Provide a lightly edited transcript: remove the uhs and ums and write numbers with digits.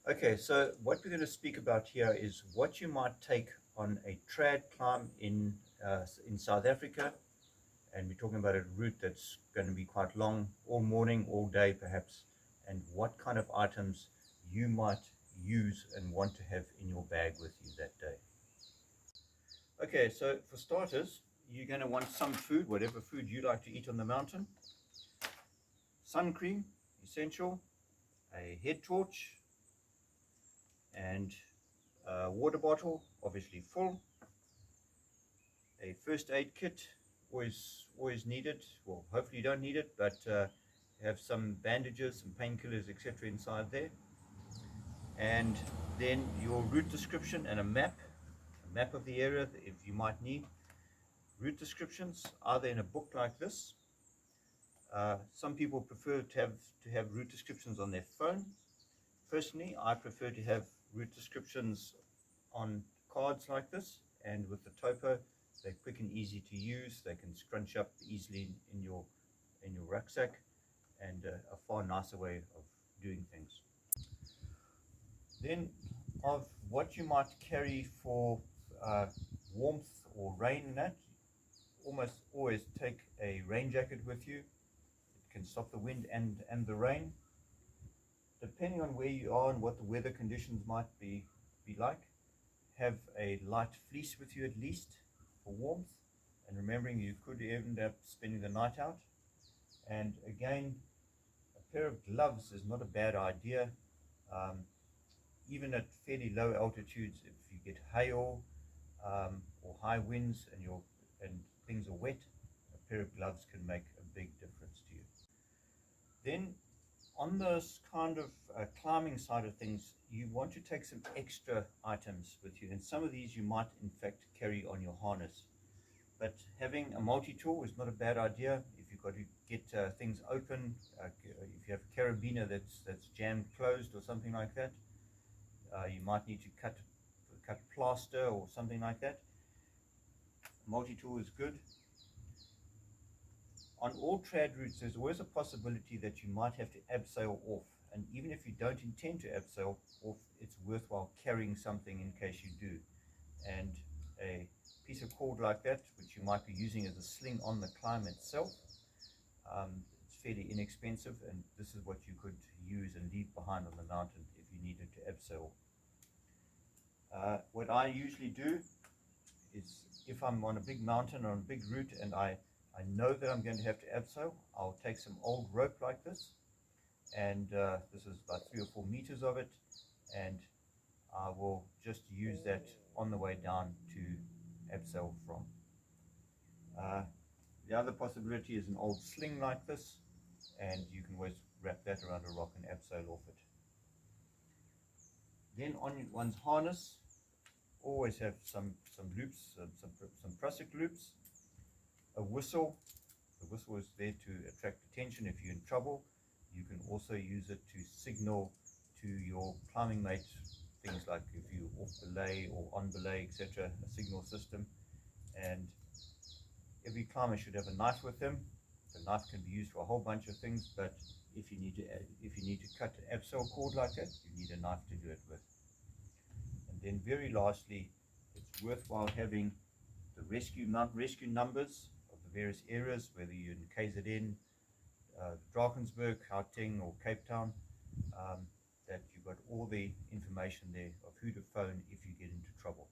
Okay, so what we're going to speak about here is what you might take on a trad climb in South Africa, and we're talking about a route that's going to be quite long, all morning, all day perhaps, and what kind of items you might use and want to have in your bag with you that day. Okay, so for starters, you're going to want some food, whatever food you like to eat on the mountain. Sun cream, essential, a head torch, and a water bottle, obviously full, a first aid kit, always needed. Well, hopefully you don't need it, but have some bandages, some painkillers, etc. inside there, and then your route description and a map of the area if you might need. Route descriptions either in a book like this. Some people prefer to have route descriptions on their phone. Personally, I prefer to have route descriptions on cards like this, and with the topo, they're quick and easy to use. They can scrunch up easily in your rucksack, and a far nicer way of doing things. Then, of what you might carry for uh, warmth or rain and that, almost always take a rain jacket with you. It can stop the wind and the rain. Depending on where you are and what the weather conditions might be like, have a light fleece with you at least for warmth, and remembering you could end up spending the night out. And again, a pair of gloves is not a bad idea. Um, Even at fairly low altitudes, if you get hail or high winds and things are wet, a pair of gloves can make a big difference to you. Then, on this kind of climbing side of things, you want to take some extra items with you, and some of these you might in fact carry on your harness. But having a multi-tool is not a bad idea. If you've got to get things open, if you have a carabiner that's jammed closed or something like that, you might need to cut plaster or something like that. Multi-tool is good. On all trad routes, there's always a possibility that you might have to abseil off. And even if you don't intend to abseil off, it's worthwhile carrying something in case you do. And a piece of cord like that, which you might be using as a sling on the climb itself, it's fairly inexpensive, and this is what you could use and leave behind on the mountain if you needed to abseil. What I usually do is, if I'm on a big mountain or on a big route and I know that I'm going to have to abseil, I'll take some old rope like this, and this is about 3 or 4 meters of it, and I will just use that on the way down to abseil from. The other possibility is an old sling like this, and you can always wrap that around a rock and abseil off it. Then on one's harness, always have some loops, some prusik loops, a whistle. The whistle is there to attract attention if you're in trouble. You can also use it to signal to your climbing mate, things like if you're off belay or on belay, etc., a signal system. And every climber should have a knife with them. The knife can be used for a whole bunch of things, but if you need to cut an abseil cord like that, you need a knife to do it with. And then very lastly, it's worthwhile having the rescue numbers of the various areas, whether you're in KZN, Drakensberg, Gauteng, or Cape Town, that you've got all the information there of who to phone if you get into trouble.